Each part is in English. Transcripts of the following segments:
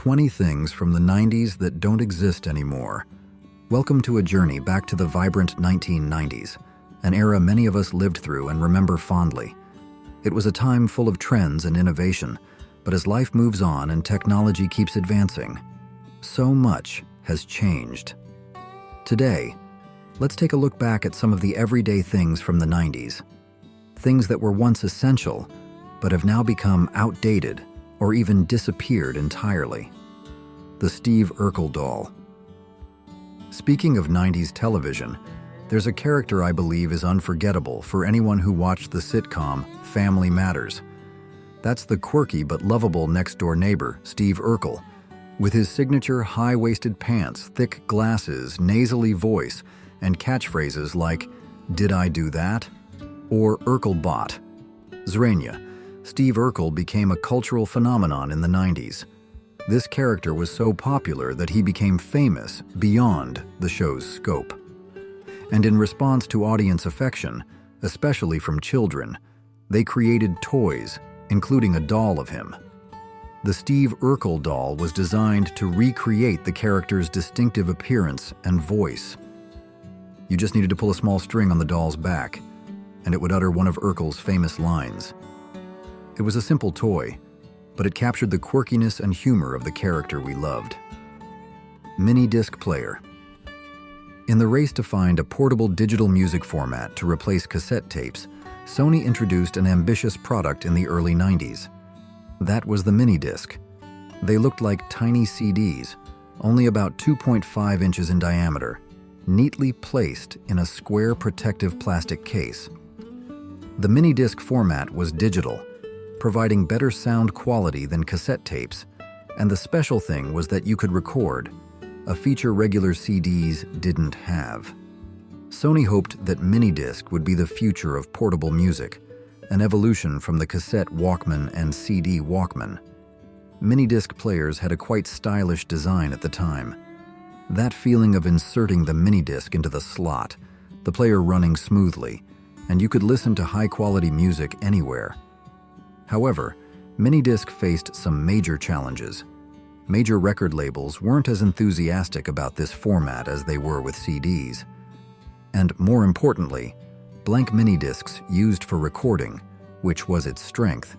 20 things from the 90s that don't exist anymore. Welcome to a journey back to the vibrant 1990s, an era many of us lived through and remember fondly. It was a time full of trends and innovation, but as life moves on and technology keeps advancing, so much has changed. Today, let's take a look back at some of the everyday things from the 90s. Things that were once essential, but have now become outdated or even disappeared entirely. The Steve Urkel doll. Speaking of 90s television, there's a character I believe is unforgettable for anyone who watched the sitcom Family Matters. That's the quirky but lovable next-door neighbor, Steve Urkel. With his signature high-waisted pants, thick glasses, nasally voice, and catchphrases like, "Did I do that?" or "Urkel bot." Zrania, Steve Urkel became a cultural phenomenon in the 90s. This character was so popular that he became famous beyond the show's scope. And in response to audience affection, especially from children, they created toys, including a doll of him. The Steve Urkel doll was designed to recreate the character's distinctive appearance and voice. You just needed to pull a small string on the doll's back, and it would utter one of Urkel's famous lines. It was a simple toy, but it captured the quirkiness and humor of the character we loved. MiniDisc Player. In the race to find a portable digital music format to replace cassette tapes, Sony introduced an ambitious product in the early 90s. That was the MiniDisc. They looked like tiny CDs, only about 2.5 inches in diameter, neatly placed in a square protective plastic case. The MiniDisc format was digital, providing better sound quality than cassette tapes, and the special thing was that you could record, a feature regular CDs didn't have. Sony hoped that MiniDisc would be the future of portable music, an evolution from the cassette Walkman and CD Walkman. MiniDisc players had a quite stylish design at the time. That feeling of inserting the MiniDisc into the slot, the player running smoothly, and you could listen to high-quality music anywhere. However, MiniDisc faced some major challenges. Major record labels weren't as enthusiastic about this format as they were with CDs. And more importantly, blank MiniDiscs used for recording, which was its strength,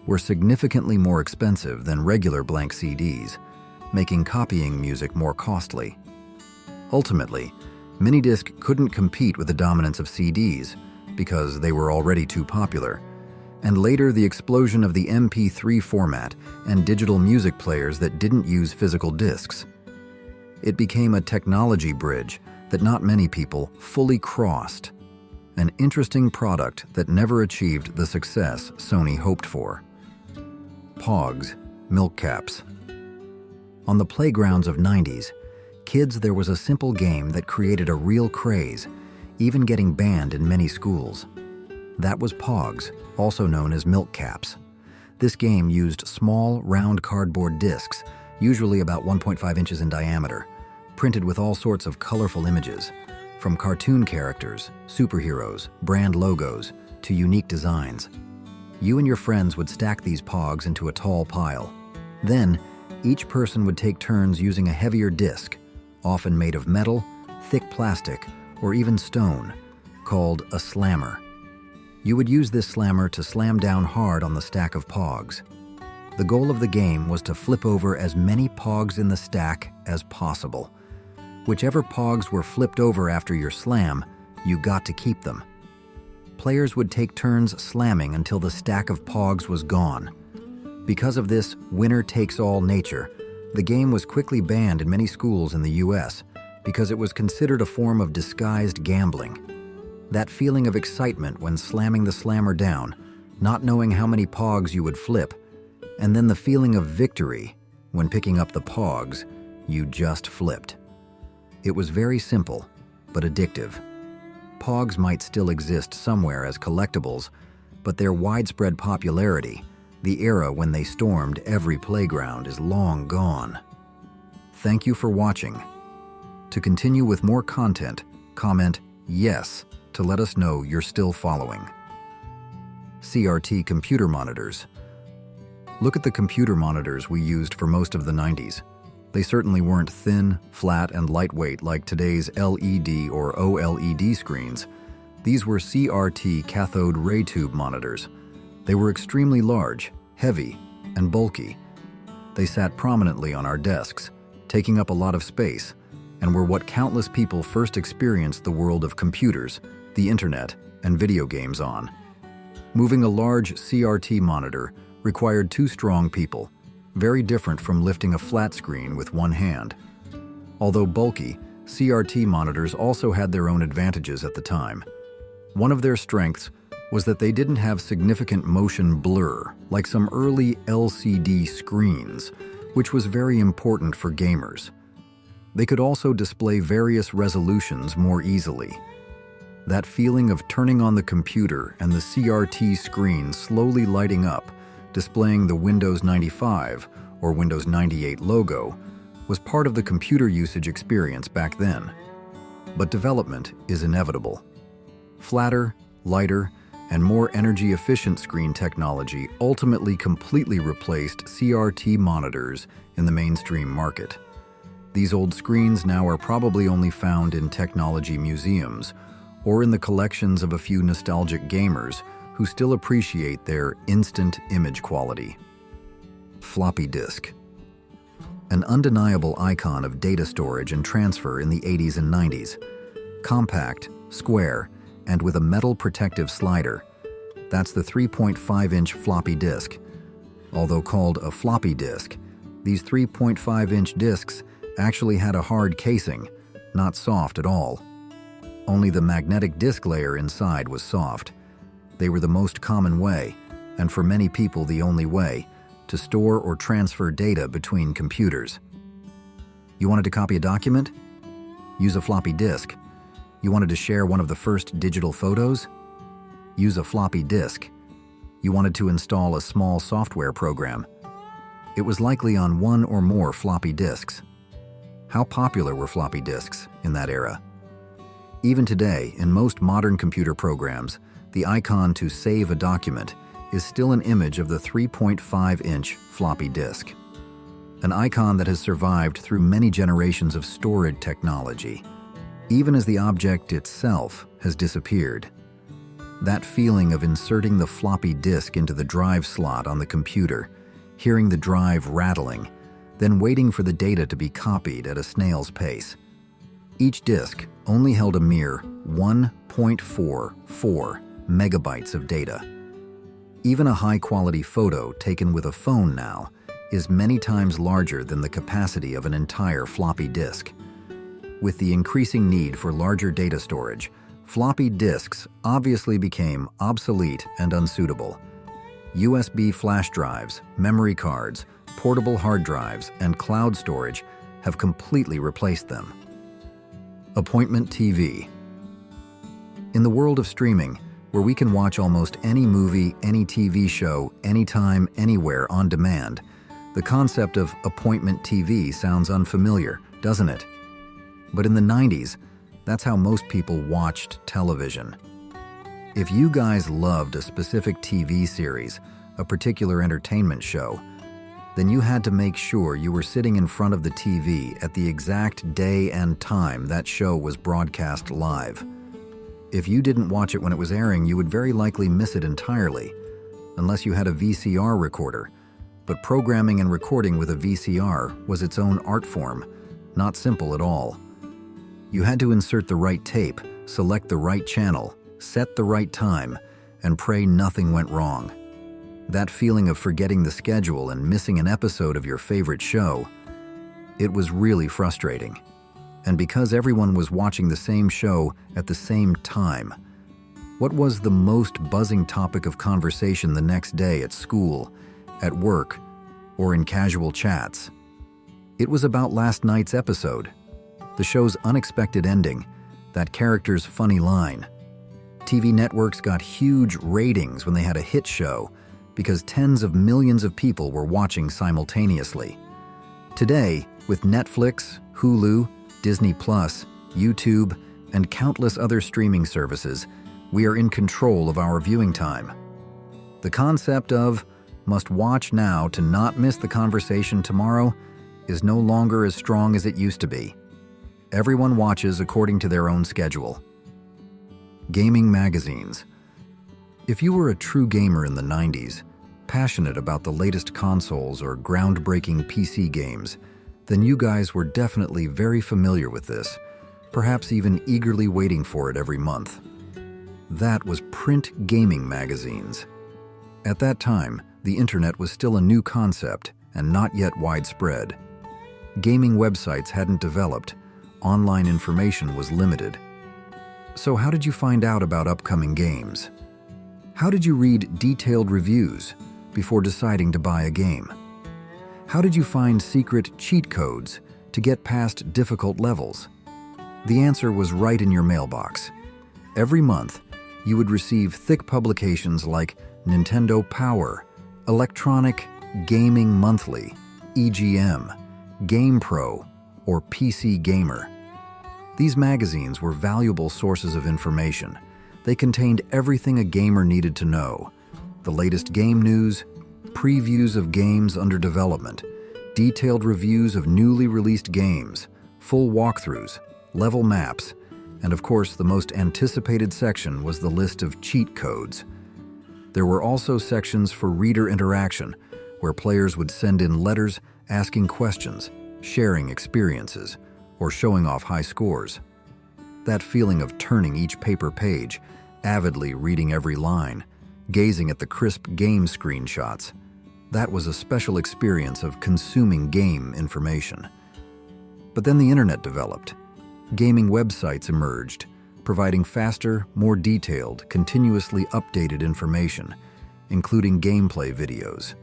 were significantly more expensive than regular blank CDs, making copying music more costly. Ultimately, MiniDisc couldn't compete with the dominance of CDs because they were already too popular. And later, the explosion of the MP3 format and digital music players that didn't use physical discs. It became a technology bridge that not many people fully crossed, an interesting product that never achieved the success Sony hoped for. Pogs, milk caps. On the playgrounds of 90s, kids, there was a simple game that created a real craze, even getting banned in many schools. That was Pogs, also known as milk caps. This game used small, round cardboard discs, usually about 1.5 inches in diameter, printed with all sorts of colorful images, from cartoon characters, superheroes, brand logos, to unique designs. You and your friends would stack these Pogs into a tall pile. Then, each person would take turns using a heavier disc, often made of metal, thick plastic, or even stone, called a slammer. You would use this slammer to slam down hard on the stack of Pogs. The goal of the game was to flip over as many Pogs in the stack as possible. Whichever Pogs were flipped over after your slam, you got to keep them. Players would take turns slamming until the stack of Pogs was gone. Because of this winner-takes-all nature, the game was quickly banned in many schools in the US because it was considered a form of disguised gambling. That feeling of excitement when slamming the slammer down, not knowing how many Pogs you would flip, and then the feeling of victory when picking up the Pogs you just flipped. It was very simple, but addictive. Pogs might still exist somewhere as collectibles, but their widespread popularity, the era when they stormed every playground, is long gone. Thank you for watching. To continue with more content, comment "Yes" to let us know you're still following. CRT Computer Monitors. Look at the computer monitors we used for most of the 90s. They certainly weren't thin, flat, and lightweight like today's LED or OLED screens. These were CRT cathode ray tube monitors. They were extremely large, heavy, and bulky. They sat prominently on our desks, taking up a lot of space, and were what countless people first experienced the world of computers, the internet, and video games on. Moving a large CRT monitor required two strong people, very different from lifting a flat screen with one hand. Although bulky, CRT monitors also had their own advantages at the time. One of their strengths was that they didn't have significant motion blur like some early LCD screens, which was very important for gamers. They could also display various resolutions more easily. That feeling of turning on the computer and the CRT screen slowly lighting up, displaying the Windows 95 or Windows 98 logo, was part of the computer usage experience back then. But development is inevitable. Flatter, lighter, and more energy-efficient screen technology ultimately completely replaced CRT monitors in the mainstream market. These old screens now are probably only found in technology museums or in the collections of a few nostalgic gamers who still appreciate their instant image quality. Floppy disk. An undeniable icon of data storage and transfer in the 80s and 90s. Compact, square, and with a metal protective slider. That's the 3.5-inch floppy disk. Although called a floppy disk, these 3.5-inch disks actually had a hard casing, not soft at all. Only the magnetic disk layer inside was soft. They were the most common way, and for many people the only way, to store or transfer data between computers. You wanted to copy a document? Use a floppy disk. You wanted to share one of the first digital photos? Use a floppy disk. You wanted to install a small software program? It was likely on one or more floppy disks. How popular were floppy disks in that era? Even today, in most modern computer programs, the icon to save a document is still an image of the 3.5-inch floppy disk. An icon that has survived through many generations of storage technology, even as the object itself has disappeared. That feeling of inserting the floppy disk into the drive slot on the computer, hearing the drive rattling, then waiting for the data to be copied at a snail's pace. Each disk only held a mere 1.44 megabytes of data. Even a high-quality photo taken with a phone now is many times larger than the capacity of an entire floppy disk. With the increasing need for larger data storage, floppy disks obviously became obsolete and unsuitable. USB flash drives, memory cards, portable hard drives, and cloud storage have completely replaced them. Appointment TV. In the world of streaming, where we can watch almost any movie, any TV show, anytime, anywhere on demand, the concept of appointment TV sounds unfamiliar, doesn't it? But in the 90s, that's how most people watched television. If you guys loved a specific TV series, a particular entertainment show, then you had to make sure you were sitting in front of the TV at the exact day and time that show was broadcast live. If you didn't watch it when it was airing, you would very likely miss it entirely, unless you had a VCR recorder. But programming and recording with a VCR was its own art form, not simple at all. You had to insert the right tape, select the right channel, set the right time, and pray nothing went wrong. That feeling of forgetting the schedule and missing an episode of your favorite show, it was really frustrating. And because everyone was watching the same show at the same time, what was the most buzzing topic of conversation the next day at school, at work, or in casual chats? It was about last night's episode, the show's unexpected ending, that character's funny line. TV networks got huge ratings when they had a hit show because tens of millions of people were watching simultaneously. Today, with Netflix, Hulu, Disney+, YouTube, and countless other streaming services, we are in control of our viewing time. The concept of must watch now to not miss the conversation tomorrow is no longer as strong as it used to be. Everyone watches according to their own schedule. Gaming magazines. If you were a true gamer in the 90s, passionate about the latest consoles or groundbreaking PC games, then you guys were definitely very familiar with this, perhaps even eagerly waiting for it every month. That was print gaming magazines. At that time, the internet was still a new concept and not yet widespread. Gaming websites hadn't developed, online information was limited. So how did you find out about upcoming games? How did you read detailed reviews before deciding to buy a game? How did you find secret cheat codes to get past difficult levels? The answer was right in your mailbox. Every month, you would receive thick publications like Nintendo Power, Electronic Gaming Monthly, EGM, GamePro, or PC Gamer. These magazines were valuable sources of information. They contained everything a gamer needed to know: the latest game news, previews of games under development, detailed reviews of newly released games, full walkthroughs, level maps, and of course the most anticipated section was the list of cheat codes. There were also sections for reader interaction, where players would send in letters asking questions, sharing experiences, or showing off high scores. That feeling of turning each paper page, avidly reading every line, gazing at the crisp game screenshots, that was a special experience of consuming game information. But then the internet developed. Gaming websites emerged, providing faster, more detailed, continuously updated information, including gameplay videos.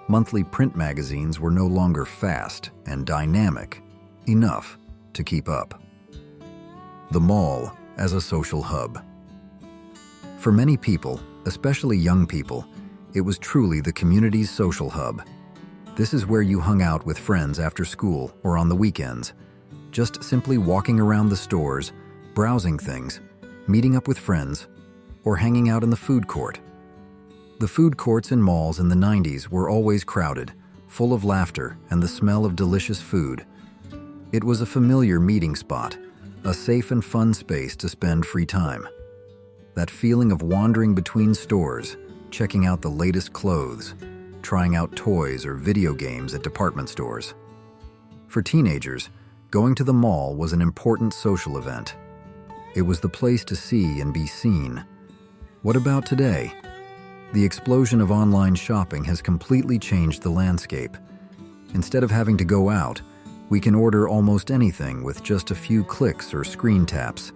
Monthly print magazines were no longer fast and dynamic enough to keep up. The mall as a social hub. For many people, especially young people, it was truly the community's social hub. This is where you hung out with friends after school or on the weekends, just simply walking around the stores, browsing things, meeting up with friends, or hanging out in the food court. The food courts in malls in the 90s were always crowded, full of laughter and the smell of delicious food. It was a familiar meeting spot, a safe and fun space to spend free time. That feeling of wandering between stores, checking out the latest clothes, trying out toys or video games at department stores. For teenagers, going to the mall was an important social event. It was the place to see and be seen. What about today? The explosion of online shopping has completely changed the landscape. Instead of having to go out, we can order almost anything with just a few clicks or screen taps,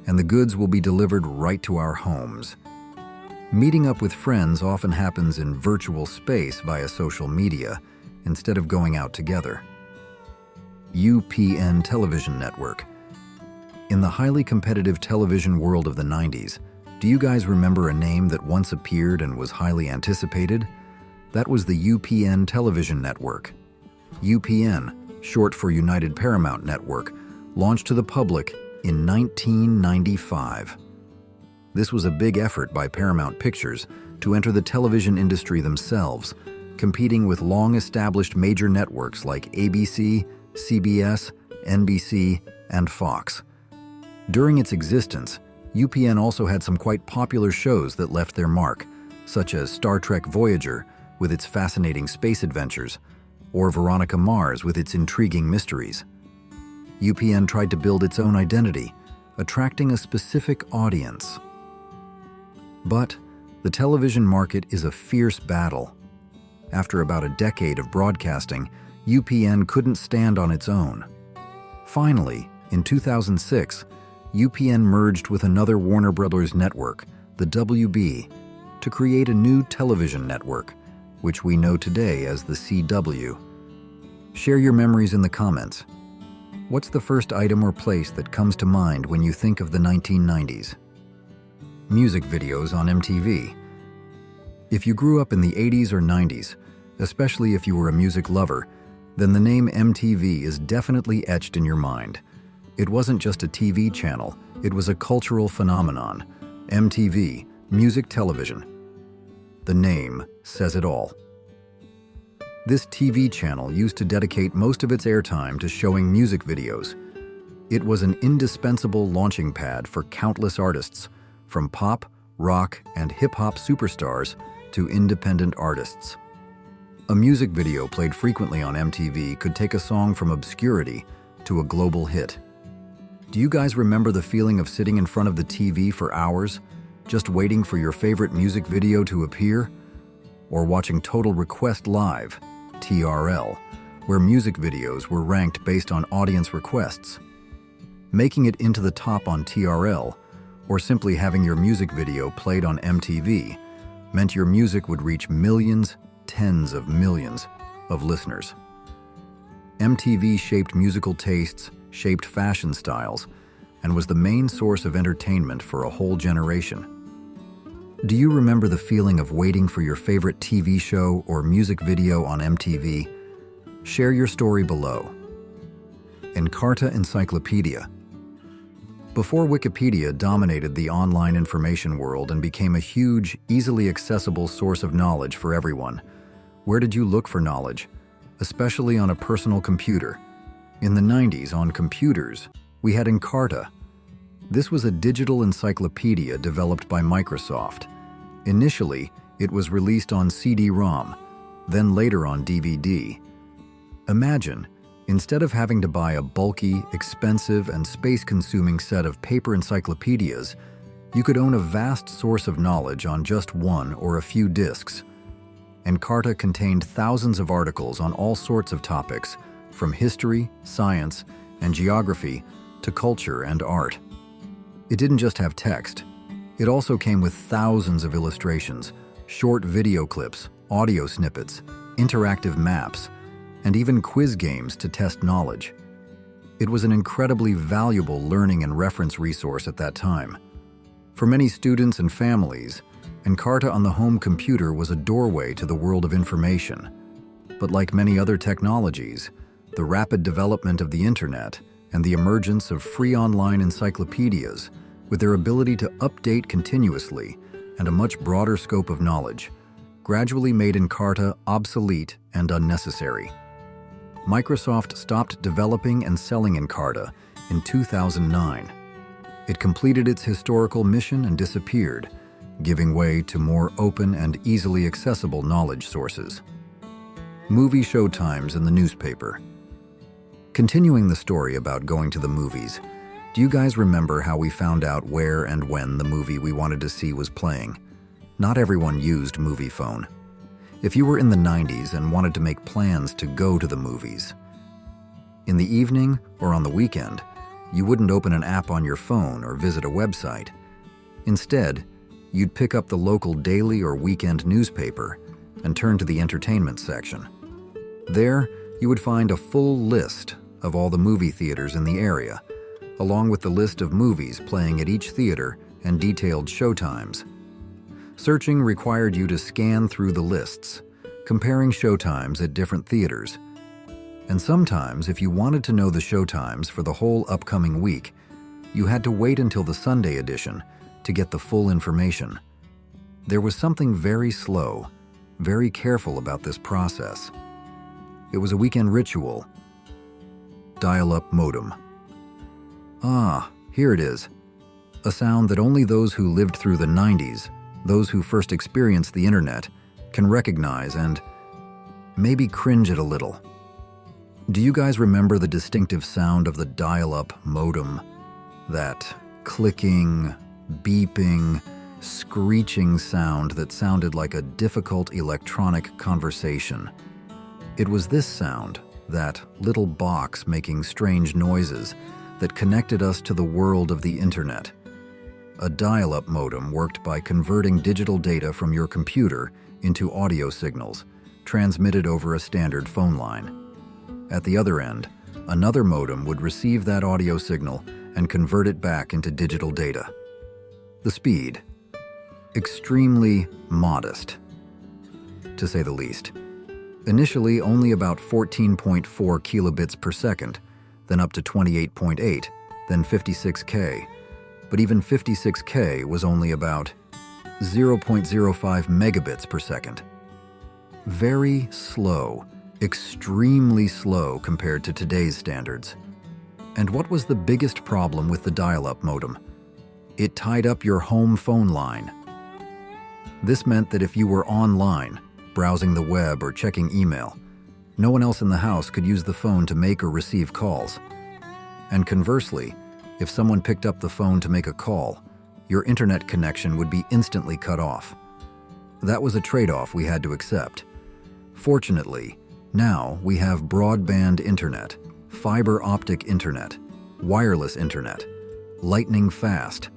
and the goods will be delivered right to our homes. Meeting up with friends often happens in virtual space via social media instead of going out together. UPN Television Network. In the highly competitive television world of the 90s, do you guys remember a name that once appeared and was highly anticipated? That was the UPN Television Network. UPN, short for United Paramount Network, launched to the public in 1995. This was a big effort by Paramount Pictures to enter the television industry themselves, competing with long-established major networks like ABC, CBS, NBC, and Fox. During its existence, UPN also had some quite popular shows that left their mark, such as Star Trek Voyager with its fascinating space adventures, or Veronica Mars with its intriguing mysteries. UPN tried to build its own identity, attracting a specific audience. But the television market is a fierce battle. After about a decade of broadcasting, UPN couldn't stand on its own. Finally, in 2006, UPN merged with another Warner Brothers network, the WB, to create a new television network, which we know today as the CW. Share your memories in the comments. What's the first item or place that comes to mind when you think of the 1990s? Music videos on MTV. If you grew up in the 80s or 90s, especially if you were a music lover, then the name MTV is definitely etched in your mind. It wasn't just a TV channel, it was a cultural phenomenon. MTV, music television. The name says it all. This TV channel used to dedicate most of its airtime to showing music videos. It was an indispensable launching pad for countless artists, from pop, rock, and hip-hop superstars to independent artists. A music video played frequently on MTV could take a song from obscurity to a global hit. Do you guys remember the feeling of sitting in front of the TV for hours, just waiting for your favorite music video to appear? Or watching Total Request Live, TRL, where music videos were ranked based on audience requests? Making it into the top on TRL, or simply having your music video played on MTV, meant your music would reach millions, tens of millions of listeners. MTV shaped musical tastes, shaped fashion styles, and was the main source of entertainment for a whole generation. Do you remember the feeling of waiting for your favorite TV show or music video on MTV? Share your story below. Encarta Encyclopedia. Before Wikipedia dominated the online information world and became a huge, easily accessible source of knowledge for everyone, where did you look for knowledge, especially on a personal computer? In the 90s, on computers, we had Encarta. This was a digital encyclopedia developed by Microsoft. Initially, it was released on CD-ROM, then later on DVD. Imagine, instead of having to buy a bulky, expensive, and space-consuming set of paper encyclopedias, you could own a vast source of knowledge on just one or a few discs. Encarta contained thousands of articles on all sorts of topics, from history, science, and geography to culture and art. It didn't just have text. It also came with thousands of illustrations, short video clips, audio snippets, interactive maps, and even quiz games to test knowledge. It was an incredibly valuable learning and reference resource at that time. For many students and families, Encarta on the home computer was a doorway to the world of information. But like many other technologies, the rapid development of the internet and the emergence of free online encyclopedias, with their ability to update continuously and a much broader scope of knowledge, gradually made Encarta obsolete and unnecessary. Microsoft stopped developing and selling Encarta in 2009. It completed its historical mission and disappeared, giving way to more open and easily accessible knowledge sources. Movie showtimes in the newspaper. Continuing the story about going to the movies, do you guys remember how we found out where and when the movie we wanted to see was playing? Not everyone used Movie Phone. If you were in the 90s and wanted to make plans to go to the movies, in the evening or on the weekend, you wouldn't open an app on your phone or visit a website. Instead, you'd pick up the local daily or weekend newspaper and turn to the entertainment section. There, you would find a full list of all the movie theaters in the area, along with the list of movies playing at each theater and detailed showtimes. Searching required you to scan through the lists, comparing showtimes at different theaters. And sometimes, if you wanted to know the showtimes for the whole upcoming week, you had to wait until the Sunday edition to get the full information. There was something very slow, very careful about this process. It was a weekend ritual. Dial-up modem. Ah, here it is. A sound that only those who lived through the 90s, those who first experienced the internet, can recognize and maybe cringe at a little. Do you guys remember the distinctive sound of the dial-up modem? That clicking, beeping, screeching sound that sounded like a difficult electronic conversation. It was this sound, that little box making strange noises, that connected us to the world of the internet. A dial-up modem worked by converting digital data from your computer into audio signals, transmitted over a standard phone line. At the other end, another modem would receive that audio signal and convert it back into digital data. The speed, extremely modest, to say the least. Initially only about 14.4 kilobits per second, then up to 28.8, then 56K. But even 56K was only about 0.05 megabits per second. Very slow, extremely slow compared to today's standards. And what was the biggest problem with the dial-up modem? It tied up your home phone line. This meant that if you were online, browsing the web or checking email, no one else in the house could use the phone to make or receive calls. And conversely, if someone picked up the phone to make a call, your internet connection would be instantly cut off. That was a trade-off we had to accept. Fortunately, now we have broadband internet, fiber optic internet, wireless internet, lightning fast,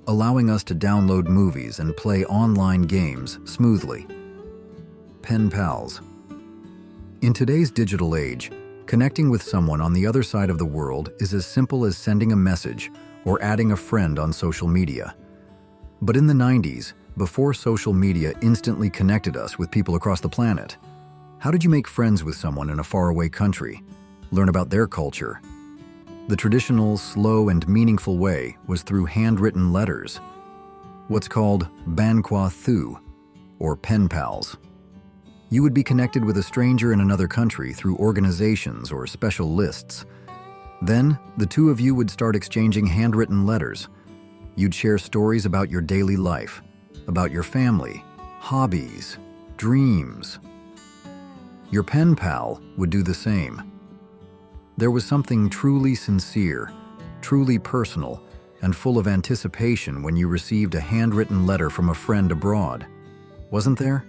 allowing us to download movies and play online games smoothly. Pen pals. In today's digital age, connecting with someone on the other side of the world is as simple as sending a message or adding a friend on social media. But in the 90s, before social media instantly connected us with people across the planet, how did you make friends with someone in a faraway country? Learn about their culture? The traditional, slow, and meaningful way was through handwritten letters, what's called banqua thu, or pen pals. You would be connected with a stranger in another country through organizations or special lists. Then, the two of you would start exchanging handwritten letters. You'd share stories about your daily life, about your family, hobbies, dreams. Your pen pal would do the same. There was something truly sincere, truly personal, and full of anticipation when you received a handwritten letter from a friend abroad. Wasn't there?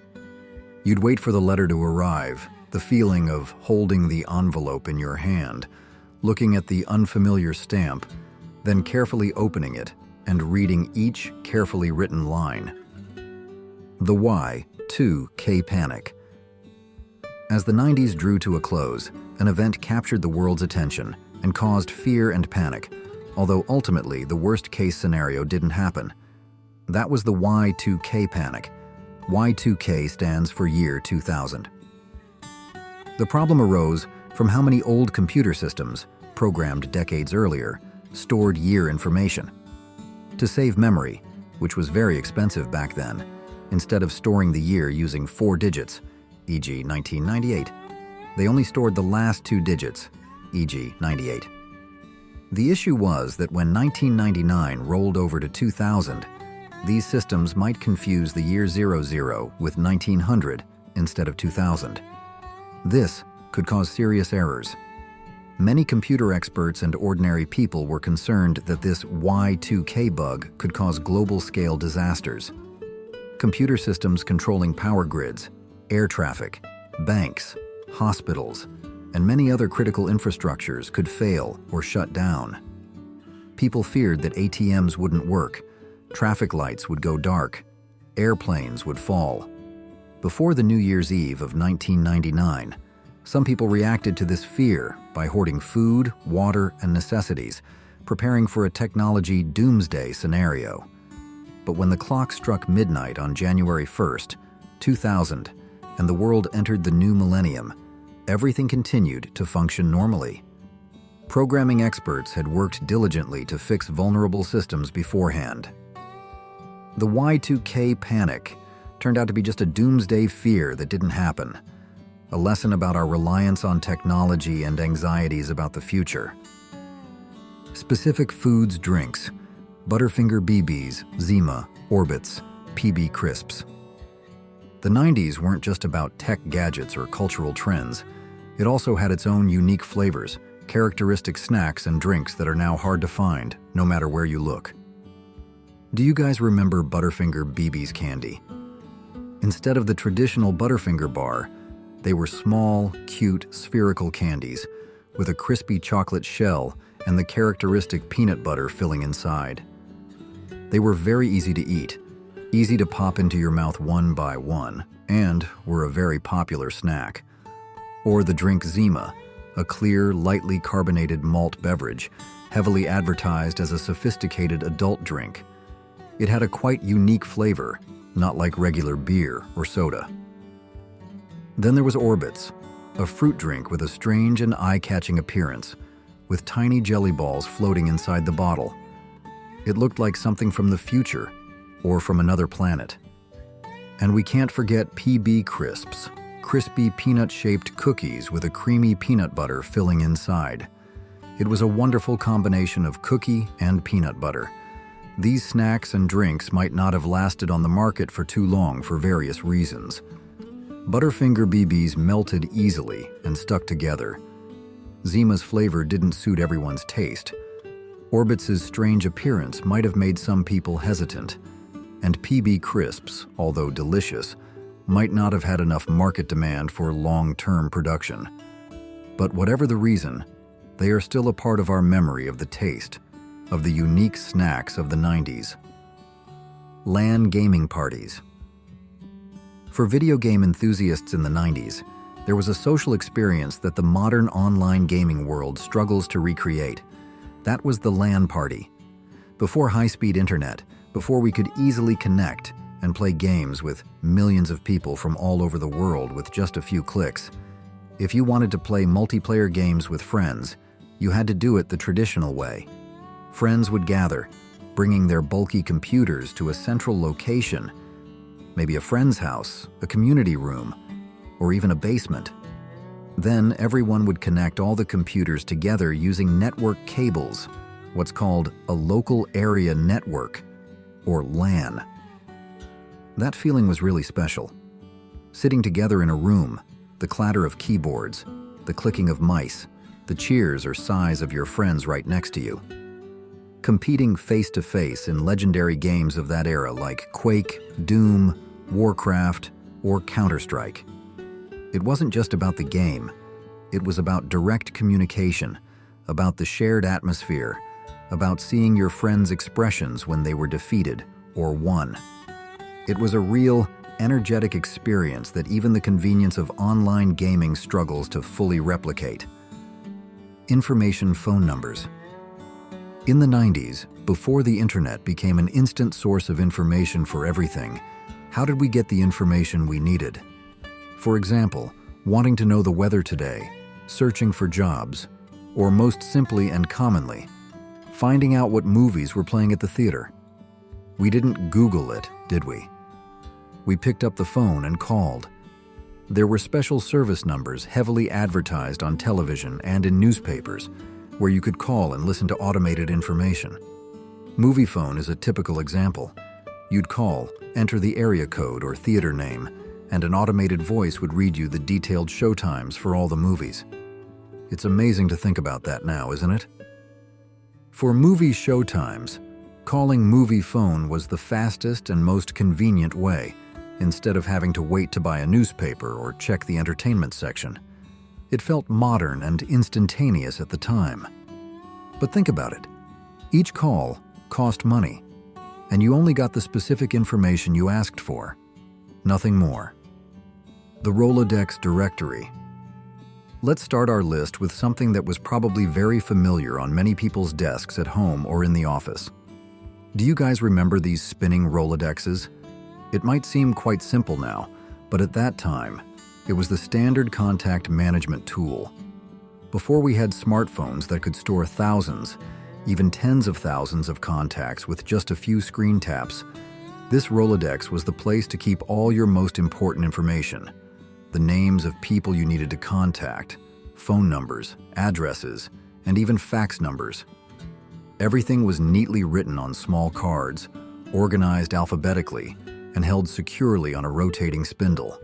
You'd wait for the letter to arrive, the feeling of holding the envelope in your hand, looking at the unfamiliar stamp, then carefully opening it and reading each carefully written line. The Y2K Panic. As the 90s drew to a close, an event captured the world's attention and caused fear and panic, although ultimately the worst-case scenario didn't happen. That was the Y2K Panic. Y2K stands for year 2000. The problem arose from how many old computer systems, programmed decades earlier, stored year information. To save memory, which was very expensive back then, instead of storing the year using 4 digits, e.g. 1998, they only stored the last 2 digits, e.g. 98. The issue was that when 1999 rolled over to 2000, these systems might confuse the year 00 with 1900 instead of 2000. This could cause serious errors. Many computer experts and ordinary people were concerned that this Y2K bug could cause global-scale disasters. Computer systems controlling power grids, air traffic, banks, hospitals, and many other critical infrastructures could fail or shut down. People feared that ATMs wouldn't work, traffic lights would go dark, airplanes would fall. Before the New Year's Eve of 1999, some people reacted to this fear by hoarding food, water, and necessities, preparing for a technology doomsday scenario. But when the clock struck midnight on January 1st, 2000, and the world entered the new millennium, everything continued to function normally. Programming experts had worked diligently to fix vulnerable systems beforehand. The Y2K panic turned out to be just a doomsday fear that didn't happen, a lesson about our reliance on technology and anxieties about the future. Specific foods, drinks, Butterfinger BBs, Zima, Orbitz, PB Crisps. The 90s weren't just about tech gadgets or cultural trends. It also had its own unique flavors, characteristic snacks and drinks that are now hard to find, no matter where you look. Do you guys remember Butterfinger BB's candy? Instead of the traditional Butterfinger bar, they were small, cute, spherical candies with a crispy chocolate shell and the characteristic peanut butter filling inside. They were very easy to eat, easy to pop into your mouth one by one, and were a very popular snack. Or the drink Zima, a clear, lightly carbonated malt beverage, heavily advertised as a sophisticated adult drink. It had a quite unique flavor, not like regular beer or soda. Then there was Orbitz, a fruit drink with a strange and eye-catching appearance, with tiny jelly balls floating inside the bottle. It looked like something from the future, or from another planet. And we can't forget PB Crisps, crispy peanut-shaped cookies with a creamy peanut butter filling inside. It was a wonderful combination of cookie and peanut butter. These snacks and drinks might not have lasted on the market for too long for various reasons. Butterfinger BBs melted easily and stuck together. Zima's flavor didn't suit everyone's taste. Orbitz's strange appearance might have made some people hesitant. And PB Crisps, although delicious, might not have had enough market demand for long-term production. But whatever the reason, they are still a part of our memory of the taste, of the unique snacks of the 90s. LAN Gaming Parties. For video game enthusiasts in the 90s, there was a social experience that the modern online gaming world struggles to recreate. That was the LAN party. Before high-speed internet, before we could easily connect and play games with millions of people from all over the world with just a few clicks, if you wanted to play multiplayer games with friends, you had to do it the traditional way. Friends would gather, bringing their bulky computers to a central location, maybe a friend's house, a community room, or even a basement. Then everyone would connect all the computers together using network cables, what's called a local area network, or LAN. That feeling was really special. Sitting together in a room, the clatter of keyboards, the clicking of mice, the cheers or sighs of your friends right next to you. Competing face-to-face in legendary games of that era like Quake, Doom, Warcraft, or Counter-Strike. It wasn't just about the game. It was about direct communication, about the shared atmosphere, about seeing your friends' expressions when they were defeated or won. It was a real, energetic experience that even the convenience of online gaming struggles to fully replicate. Information phone numbers. In the 90s, before the internet became an instant source of information for everything, how did we get the information we needed? For example, wanting to know the weather today, searching for jobs, or most simply and commonly, finding out what movies were playing at the theater. We didn't Google it, did we? We picked up the phone and called. There were special service numbers heavily advertised on television and in newspapers, where you could call and listen to automated information. Movie phone is a typical example. You'd call, enter the area code or theater name, and an automated voice would read you the detailed showtimes for all the movies. It's amazing to think about that now, isn't it? For movie showtimes, calling movie phone was the fastest and most convenient way, instead of having to wait to buy a newspaper or check the entertainment section. It felt modern and instantaneous at the time. But think about it. Each call cost money, and you only got the specific information you asked for. Nothing more. The Rolodex Directory. Let's start our list with something that was probably very familiar on many people's desks at home or in the office. Do you guys remember these spinning Rolodexes? It might seem quite simple now, but at that time, it was the standard contact management tool. Before we had smartphones that could store thousands, even tens of thousands of contacts with just a few screen taps, this Rolodex was the place to keep all your most important information. The names of people you needed to contact, phone numbers, addresses, and even fax numbers. Everything was neatly written on small cards, organized alphabetically, and held securely on a rotating spindle.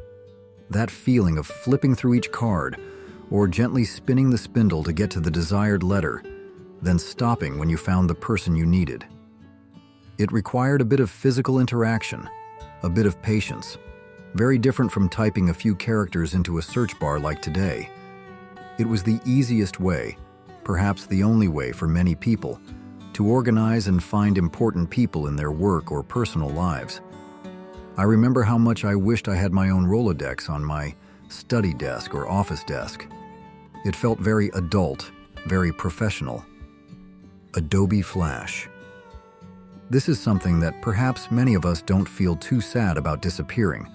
That feeling of flipping through each card, or gently spinning the spindle to get to the desired letter, then stopping when you found the person you needed. It required a bit of physical interaction, a bit of patience, very different from typing a few characters into a search bar like today. It was the easiest way, perhaps the only way for many people, to organize and find important people in their work or personal lives. I remember how much I wished I had my own Rolodex on my study desk or office desk. It felt very adult, very professional. Adobe Flash. This is something that perhaps many of us don't feel too sad about disappearing,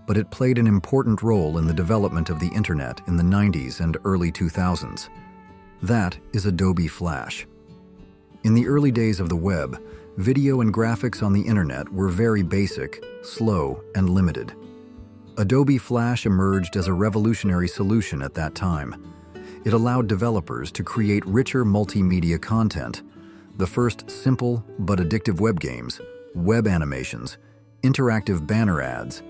but it played an important role in the development of the internet in the 90s and early 2000s. That is Adobe Flash. In the early days of the web, Video and graphics on the internet were very basic, slow, and limited. Adobe Flash emerged as a revolutionary solution at that time. It allowed developers to create richer multimedia content, the first simple but addictive web games, web animations, interactive banner ads,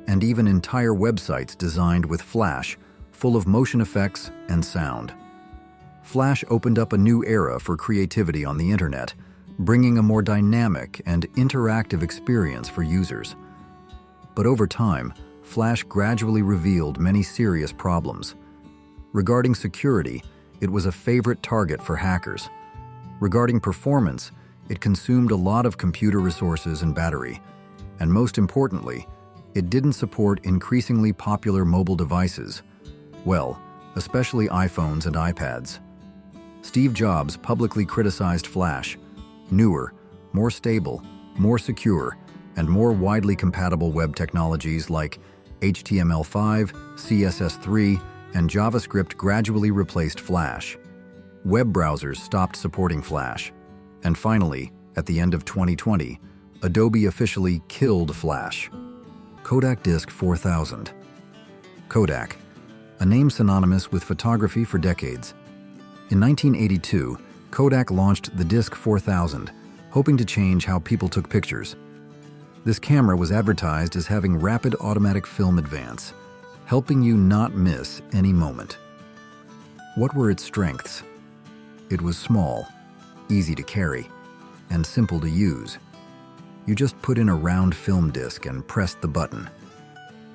and even entire websites designed with Flash, full of motion effects and sound. Flash opened up a new era for creativity on the internet, bringing a more dynamic and interactive experience for users. But over time, Flash gradually revealed many serious problems. Regarding security, it was a favorite target for hackers. Regarding performance, it consumed a lot of computer resources and battery. And most importantly, it didn't support increasingly popular mobile devices. Well, especially iPhones and iPads. Steve Jobs publicly criticized Flash. Newer, more stable, more secure, and more widely compatible web technologies like HTML5, CSS3, and JavaScript gradually replaced Flash. Web browsers stopped supporting Flash. And finally, at the end of 2020, Adobe officially killed Flash. Kodak Disk 4000. Kodak, a name synonymous with photography for decades. In 1982, Kodak launched the Disk 4000, hoping to change how people took pictures. This camera was advertised as having rapid automatic film advance, helping you not miss any moment. What were its strengths? It was small, easy to carry, and simple to use. You just put in a round film disc and pressed the button.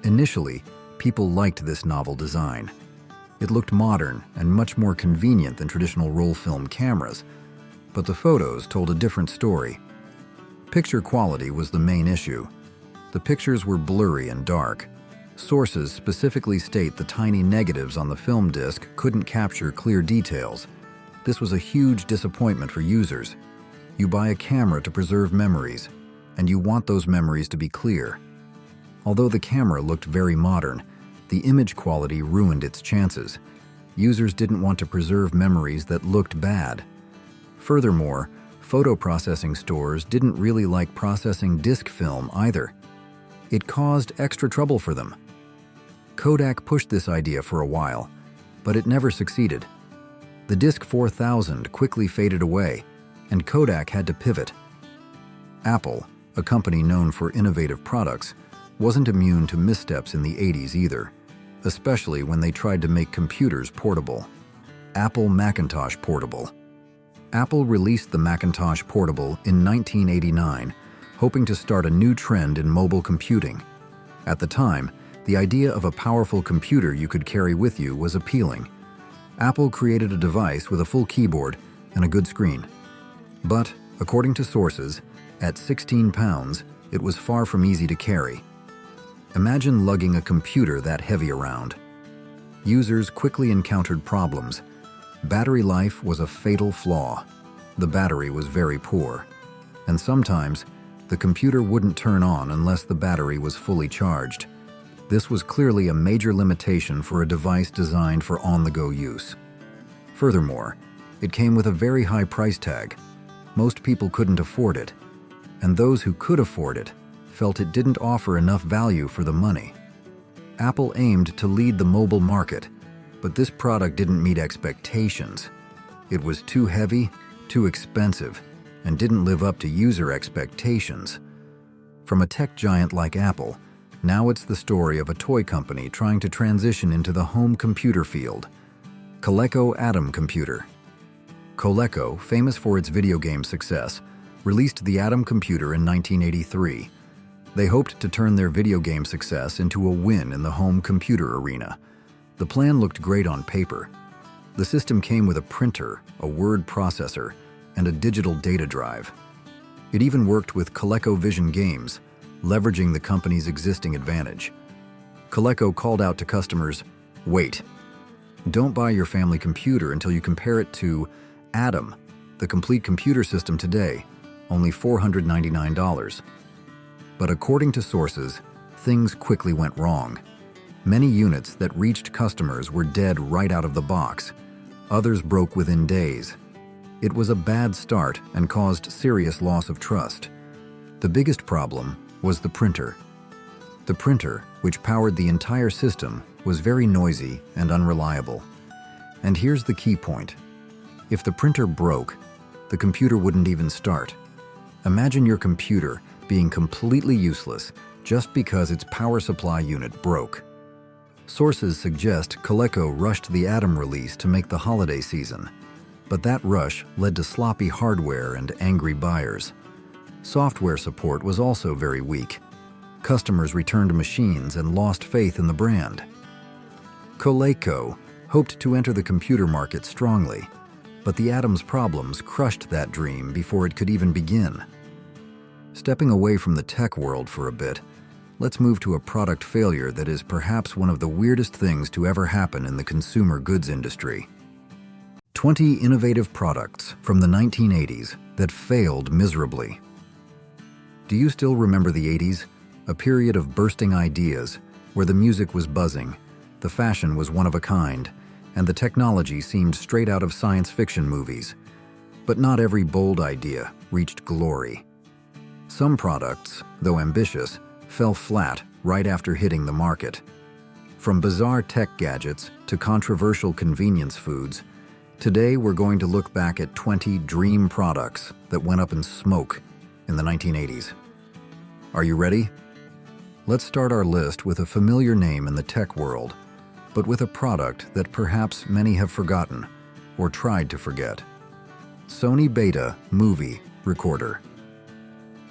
Initially, people liked this novel design. It looked modern and much more convenient than traditional roll film cameras, but the photos told a different story. Picture quality was the main issue. The pictures were blurry and dark. Sources specifically state the tiny negatives on the film disc couldn't capture clear details. This was a huge disappointment for users. You buy a camera to preserve memories, and you want those memories to be clear. Although the camera looked very modern, the image quality ruined its chances. Users didn't want to preserve memories that looked bad. Furthermore, photo processing stores didn't really like processing disc film either. It caused extra trouble for them. Kodak pushed this idea for a while, but it never succeeded. The Disk 4000 quickly faded away, and Kodak had to pivot. Apple, a company known for innovative products, wasn't immune to missteps in the 80s either, especially when they tried to make computers portable. Apple Macintosh Portable. Apple released the Macintosh Portable in 1989, hoping to start a new trend in mobile computing. At the time, the idea of a powerful computer you could carry with you was appealing. Apple created a device with a full keyboard and a good screen. But, according to sources, at 16 pounds, it was far from easy to carry. Imagine lugging a computer that heavy around. Users quickly encountered problems. Battery life was a fatal flaw. The battery was very poor. And sometimes, the computer wouldn't turn on unless the battery was fully charged. This was clearly a major limitation for a device designed for on-the-go use. Furthermore, it came with a very high price tag. Most people couldn't afford it, and those who could afford it felt it didn't offer enough value for the money. Apple aimed to lead the mobile market, but this product didn't meet expectations. It was too heavy, too expensive, and didn't live up to user expectations. From a tech giant like Apple, now it's the story of a toy company trying to transition into the home computer field. Coleco Atom Computer. Coleco, famous for its video game success, released the Atom Computer in 1983. They hoped to turn their video game success into a win in the home computer arena. The plan looked great on paper. The system came with a printer, a word processor, and a digital data drive. It even worked with ColecoVision games, leveraging the company's existing advantage. Coleco called out to customers, "Wait, don't buy your family computer until you compare it to Atom, the complete computer system today, only $499. But according to sources, things quickly went wrong. Many units that reached customers were dead right out of the box. Others broke within days. It was a bad start and caused serious loss of trust. The biggest problem was the printer. The printer, which powered the entire system, was very noisy and unreliable. And here's the key point. If the printer broke, the computer wouldn't even start. Imagine your computer being completely useless just because its power supply unit broke. Sources suggest Coleco rushed the Atom release to make the holiday season, but that rush led to sloppy hardware and angry buyers. Software support was also very weak. Customers returned machines and lost faith in the brand. Coleco hoped to enter the computer market strongly, but the Atom's problems crushed that dream before it could even begin. Stepping away from the tech world for a bit, let's move to a product failure that is perhaps one of the weirdest things to ever happen in the consumer goods industry. 20 innovative products from the 1980s that failed miserably. Do you still remember the 80s? A period of bursting ideas where the music was buzzing, the fashion was one of a kind, and the technology seemed straight out of science fiction movies. But not every bold idea reached glory. Some products, though ambitious, fell flat right after hitting the market. From bizarre tech gadgets to controversial convenience foods, today we're going to look back at 20 dream products that went up in smoke in the 1980s. Are you ready? Let's start our list with a familiar name in the tech world, but with a product that perhaps many have forgotten or tried to forget. Sony Beta Movie Recorder.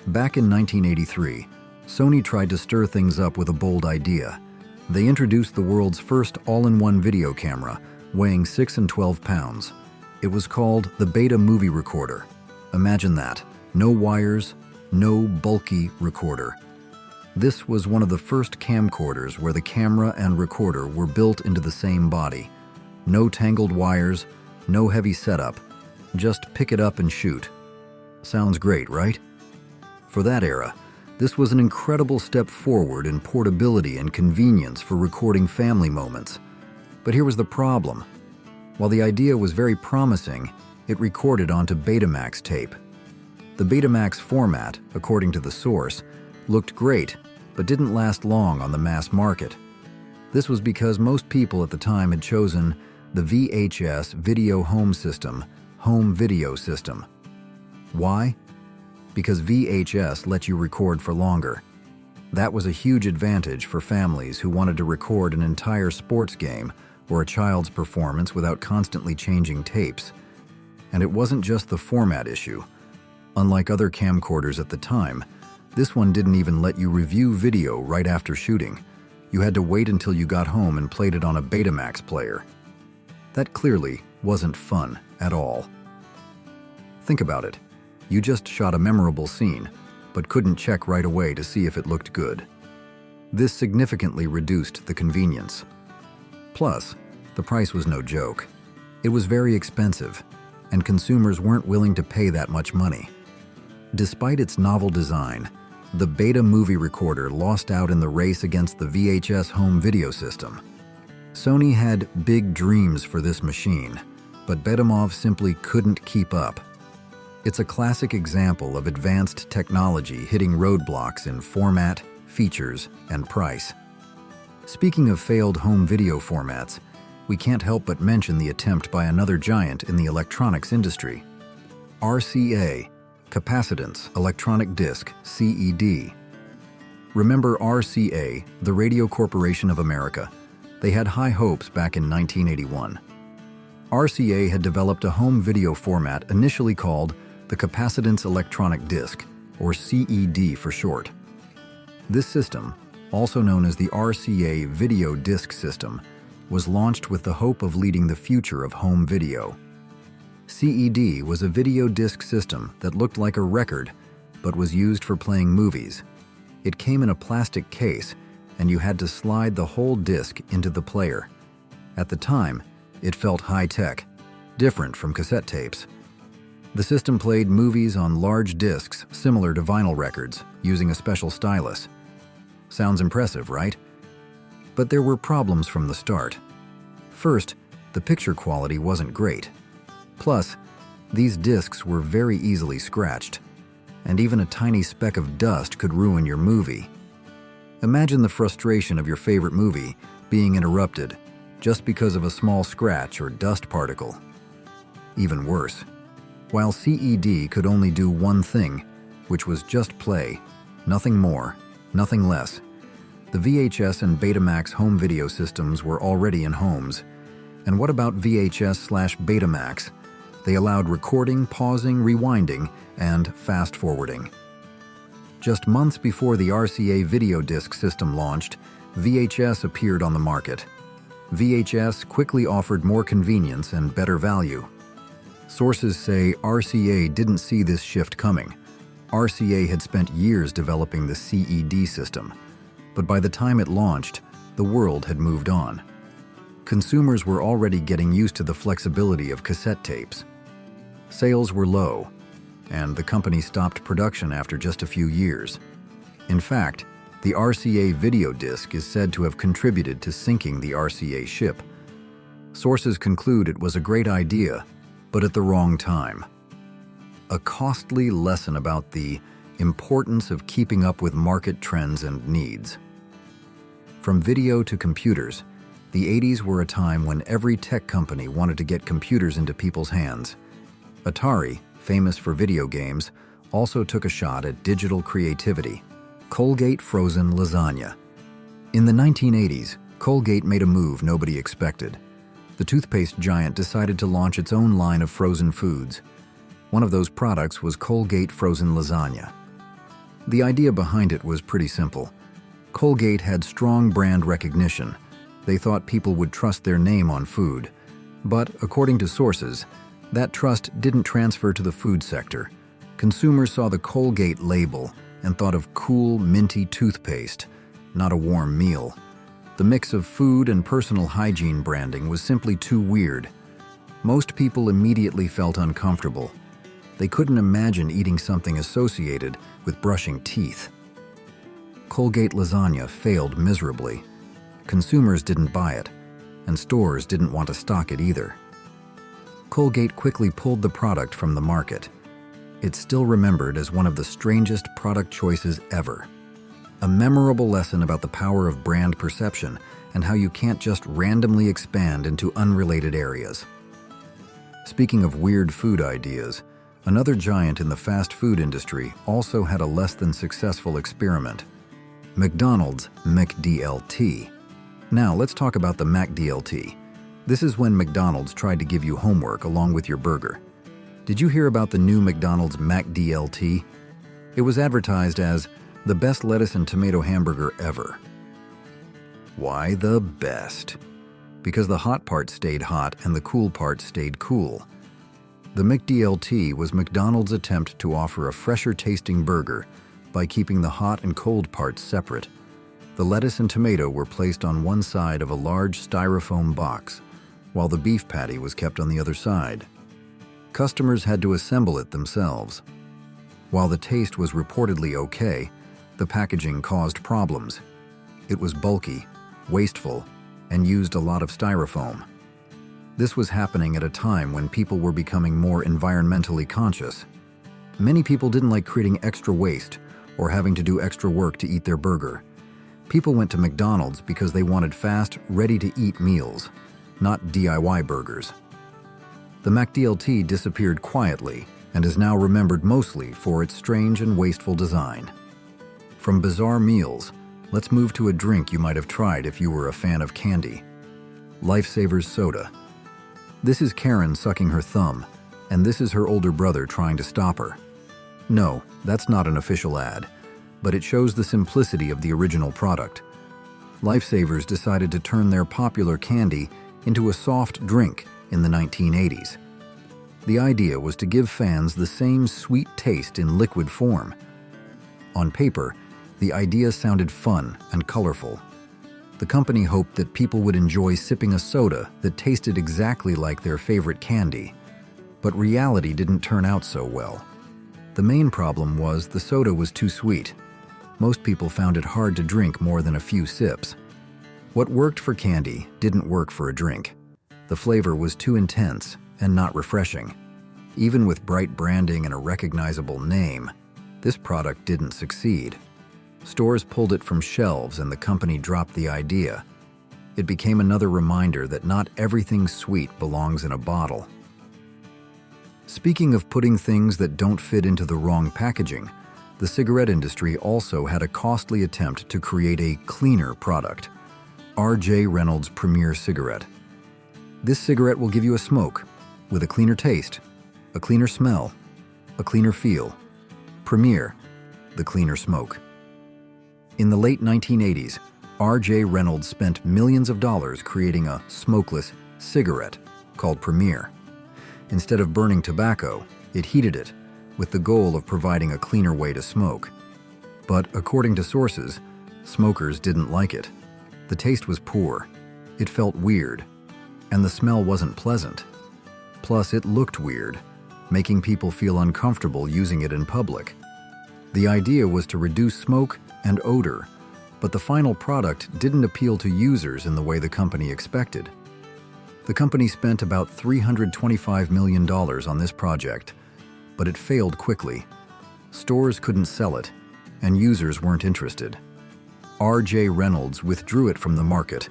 Back in 1983, Sony tried to stir things up with a bold idea. They introduced the world's first all-in-one video camera, weighing 6 and 12 pounds. It was called the Beta Movie Recorder. Imagine that. No wires, no bulky recorder. This was one of the first camcorders where the camera and recorder were built into the same body. No tangled wires, no heavy setup. Just pick it up and shoot. Sounds great, right? For that era, this was an incredible step forward in portability and convenience for recording family moments. But here was the problem. While the idea was very promising, it recorded onto Betamax tape. The Betamax format, according to the source, looked great, but didn't last long on the mass market. This was because most people at the time had chosen the VHS Video Home System, home video system. Why? Because VHS let you record for longer. That was a huge advantage for families who wanted to record an entire sports game or a child's performance without constantly changing tapes. And it wasn't just the format issue. Unlike other camcorders at the time, this one didn't even let you review video right after shooting. You had to wait until you got home and played it on a Betamax player. That clearly wasn't fun at all. Think about it. You just shot a memorable scene, but couldn't check right away to see if it looked good. This significantly reduced the convenience. Plus, the price was no joke. It was very expensive, and consumers weren't willing to pay that much money. Despite its novel design, the Beta Movie Recorder lost out in the race against the VHS home video system. Sony had big dreams for this machine, but Betamov simply couldn't keep up. It's a classic example of advanced technology hitting roadblocks in format, features, and price. Speaking of failed home video formats, we can't help but mention the attempt by another giant in the electronics industry. RCA, Capacitance Electronic Disc, CED. Remember RCA, the Radio Corporation of America? They had high hopes back in 1981. RCA had developed a home video format initially called the Capacitance Electronic Disc, or CED for short. This system, also known as the RCA Video Disc System, was launched with the hope of leading the future of home video. CED was a video disc system that looked like a record, but was used for playing movies. It came in a plastic case, and you had to slide the whole disc into the player. At the time, it felt high-tech, different from cassette tapes. The system played movies on large discs similar to vinyl records, using a special stylus. Sounds impressive, right? But there were problems from the start. First, the picture quality wasn't great. Plus, These discs were very easily scratched, and even a tiny speck of dust could ruin your movie. Imagine the frustration of your favorite movie being interrupted just because of a small scratch or dust particle. Even worse, while CED could only do one thing, which was just play, nothing more, nothing less, the VHS and Betamax home video systems were already in homes. And what about VHS/Betamax? They allowed recording, pausing, rewinding, and fast-forwarding. Just months before the RCA video disc system launched, VHS appeared on the market. VHS quickly offered more convenience and better value. Sources say RCA didn't see this shift coming. RCA had spent years developing the CED system, but by the time it launched, the world had moved on. Consumers were already getting used to the flexibility of cassette tapes. Sales were low, and the company stopped production after just a few years. In fact, the RCA video disc is said to have contributed to sinking the RCA ship. Sources conclude it was a great idea, but at the wrong time. A costly lesson about the importance of keeping up with market trends and needs. From video to computers, the 80s were a time when every tech company wanted to get computers into people's hands. Atari, famous for video games, also took a shot at digital creativity. Colgate frozen lasagna. In the 1980s, Colgate made a move nobody expected. The toothpaste giant decided to launch its own line of frozen foods. One of those products was Colgate frozen lasagna. The idea behind it was pretty simple. Colgate had strong brand recognition. They thought people would trust their name on food. But, according to sources, that trust didn't transfer to the food sector. Consumers saw the Colgate label and thought of cool, minty toothpaste, not a warm meal. The mix of food and personal hygiene branding was simply too weird. Most people immediately felt uncomfortable. They couldn't imagine eating something associated with brushing teeth. Colgate lasagna failed miserably. Consumers didn't buy it, and stores didn't want to stock it either. Colgate quickly pulled the product from the market. It's still remembered as one of the strangest product choices ever. A memorable lesson about the power of brand perception and how you can't just randomly expand into unrelated areas. Speaking of weird food ideas, another giant in the fast food industry also had a less than successful experiment. McDonald's McDLT. Now let's talk about the McDLT. This is when McDonald's tried to give you homework along with your burger. Did you hear about the new McDonald's McDLT? It was advertised as the best lettuce and tomato hamburger ever. Why the best? Because the hot part stayed hot and the cool part stayed cool. The McDLT was McDonald's attempt to offer a fresher tasting burger by keeping the hot and cold parts separate. The lettuce and tomato were placed on one side of a large styrofoam box, while the beef patty was kept on the other side. Customers had to assemble it themselves. While the taste was reportedly okay, the packaging caused problems. It was bulky, wasteful, and used a lot of styrofoam. This was happening at a time when people were becoming more environmentally conscious. Many people didn't like creating extra waste or having to do extra work to eat their burger. People went to McDonald's because they wanted fast, ready-to-eat meals, not DIY burgers. The McDLT disappeared quietly and is now remembered mostly for its strange and wasteful design. From bizarre meals, let's move to a drink you might have tried if you were a fan of candy. Lifesavers soda. This is Karen sucking her thumb, and this is her older brother trying to stop her. No, that's not an official ad, but it shows the simplicity of the original product. Lifesavers decided to turn their popular candy into a soft drink in the 1980s. The idea was to give fans the same sweet taste in liquid form. On paper, the idea sounded fun and colorful. The company hoped that people would enjoy sipping a soda that tasted exactly like their favorite candy, but reality didn't turn out so well. The main problem was the soda was too sweet. Most people found it hard to drink more than a few sips. What worked for candy didn't work for a drink. The flavor was too intense and not refreshing. Even with bright branding and a recognizable name, this product didn't succeed. Stores pulled it from shelves and the company dropped the idea. It became another reminder that not everything sweet belongs in a bottle. Speaking of putting things that don't fit into the wrong packaging, the cigarette industry also had a costly attempt to create a cleaner product, R.J. Reynolds Premier Cigarette. This cigarette will give you a smoke with a cleaner taste, a cleaner smell, a cleaner feel. Premier, the cleaner smoke. In the late 1980s, R.J. Reynolds spent millions of dollars creating a smokeless cigarette called Premier. Instead of burning tobacco, it heated it, with the goal of providing a cleaner way to smoke. But according to sources, smokers didn't like it. The taste was poor, it felt weird, and the smell wasn't pleasant. Plus, it looked weird, making people feel uncomfortable using it in public. The idea was to reduce smoke and odor, but the final product didn't appeal to users in the way the company expected. The company spent about $325 million on this project, but it failed quickly. Stores couldn't sell it, and users weren't interested. R.J. Reynolds withdrew it from the market,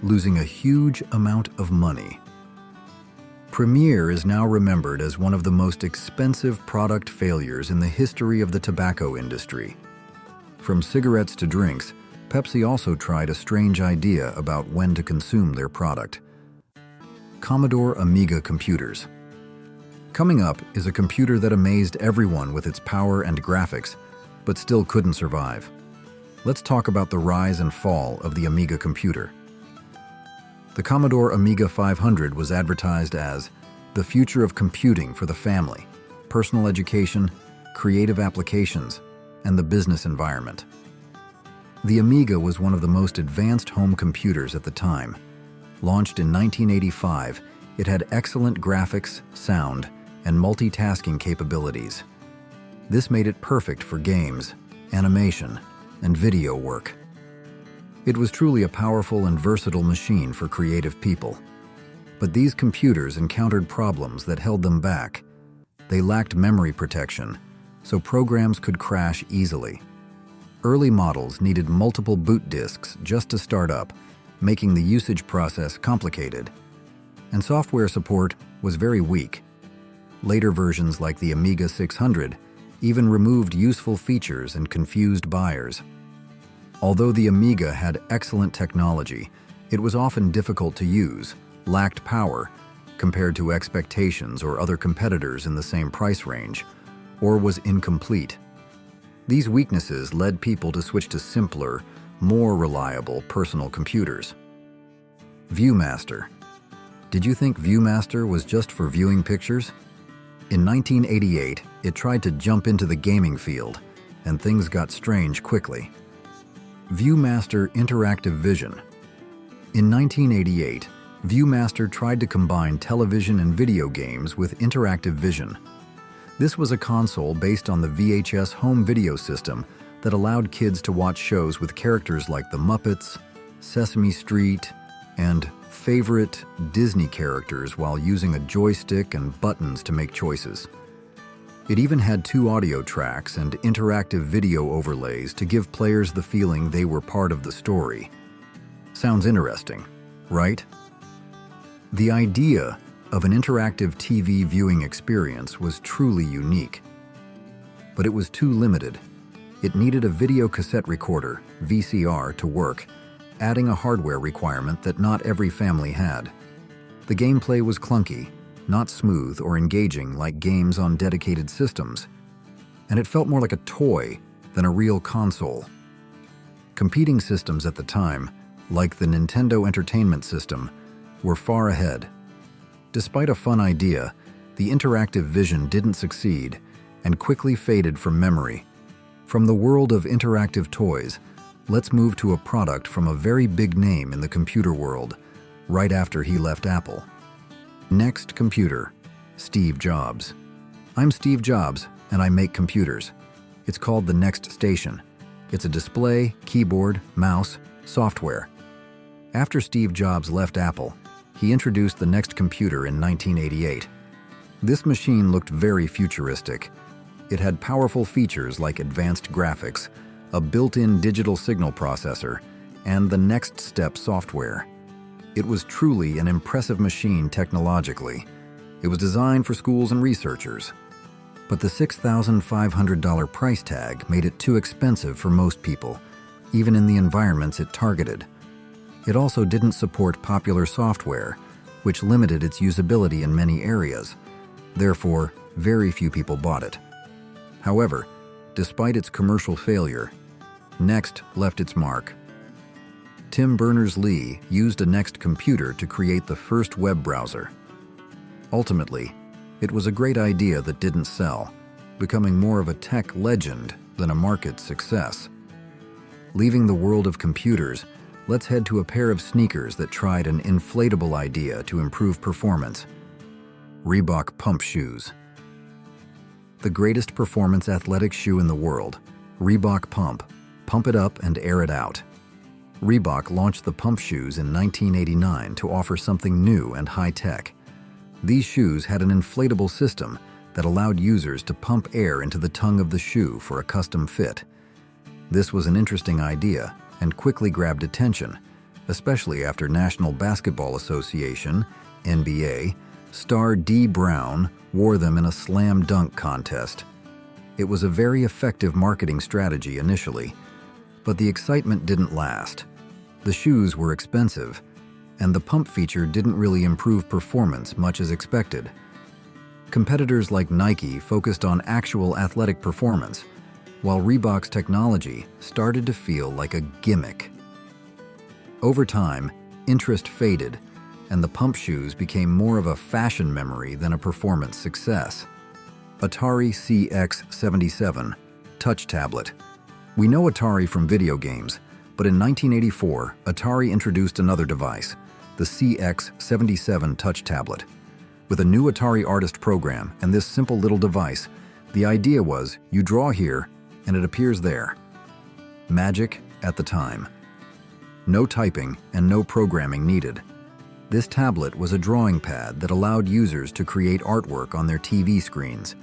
losing a huge amount of money. Premier is now remembered as one of the most expensive product failures in the history of the tobacco industry. From cigarettes to drinks, Pepsi also tried a strange idea about when to consume their product. Commodore Amiga computers. Coming up is a computer that amazed everyone with its power and graphics, but still couldn't survive. Let's talk about the rise and fall of the Amiga computer. The Commodore Amiga 500 was advertised as the future of computing for the family, personal education, creative applications, and the business environment. The Amiga was one of the most advanced home computers at the time. Launched in 1985, it had excellent graphics, sound, and multitasking capabilities. This made it perfect for games, animation, and video work. It was truly a powerful and versatile machine for creative people. But these computers encountered problems that held them back. They lacked memory protection, so programs could crash easily. Early models needed multiple boot disks just to start up, making the usage process complicated. And software support was very weak. Later versions like the Amiga 600 even removed useful features and confused buyers. Although the Amiga had excellent technology, it was often difficult to use, lacked power compared to expectations or other competitors in the same price range, or was incomplete. These weaknesses led people to switch to simpler, more reliable personal computers. ViewMaster. Did you think ViewMaster was just for viewing pictures? In 1988, it tried to jump into the gaming field, and things got strange quickly. ViewMaster Interactive Vision. In 1988, ViewMaster tried to combine television and video games with interactive vision. This was a console based on the VHS home video system that allowed kids to watch shows with characters like The Muppets, Sesame Street, and favorite Disney characters while using a joystick and buttons to make choices. It even had 2 audio tracks and interactive video overlays to give players the feeling they were part of the story. Sounds interesting, right? The idea of an interactive TV viewing experience was truly unique. But it was too limited. It needed a video cassette recorder, VCR, to work, adding a hardware requirement that not every family had. The gameplay was clunky, not smooth or engaging like games on dedicated systems, and it felt more like a toy than a real console. Competing systems at the time, like the Nintendo Entertainment System, were far ahead. Despite a fun idea, the interactive vision didn't succeed and quickly faded from memory. From the world of interactive toys, let's move to a product from a very big name in the computer world, right after he left Apple. Next Computer, Steve Jobs. I'm Steve Jobs, and I make computers. It's called the Next Station. It's a display, keyboard, mouse, software. After Steve Jobs left Apple, he introduced the Next Computer in 1988. This machine looked very futuristic. It had powerful features like advanced graphics, a built-in digital signal processor, and the next step software. It was truly an impressive machine technologically. It was designed for schools and researchers. But the $6,500 price tag made it too expensive for most people, even in the environments it targeted. It also didn't support popular software, which limited its usability in many areas. Therefore, very few people bought it. However, despite its commercial failure, NeXT left its mark. Tim Berners-Lee used a NeXT computer to create the first web browser. Ultimately, it was a great idea that didn't sell, becoming more of a tech legend than a market success. Leaving the world of computers, let's head to a pair of sneakers that tried an inflatable idea to improve performance. Reebok pump shoes. The greatest performance athletic shoe in the world, Reebok Pump. Pump it up and air it out. Reebok launched the pump shoes in 1989 to offer something new and high-tech. These shoes had an inflatable system that allowed users to pump air into the tongue of the shoe for a custom fit. This was an interesting idea and quickly grabbed attention, especially after National Basketball Association, NBA, star Dee Brown wore them in a slam dunk contest. It was a very effective marketing strategy initially, but the excitement didn't last. The shoes were expensive, and the pump feature didn't really improve performance much as expected. Competitors like Nike focused on actual athletic performance, while Reebok's technology started to feel like a gimmick. Over time, interest faded, and the pump shoes became more of a fashion memory than a performance success. Atari CX-77 Touch Tablet. We know Atari from video games, but in 1984, Atari introduced another device, the CX-77 Touch Tablet. With a new Atari Artist program and this simple little device, the idea was you draw here and it appears there. Magic at the time. No typing and no programming needed. This tablet was a drawing pad that allowed users to create artwork on their TV screens.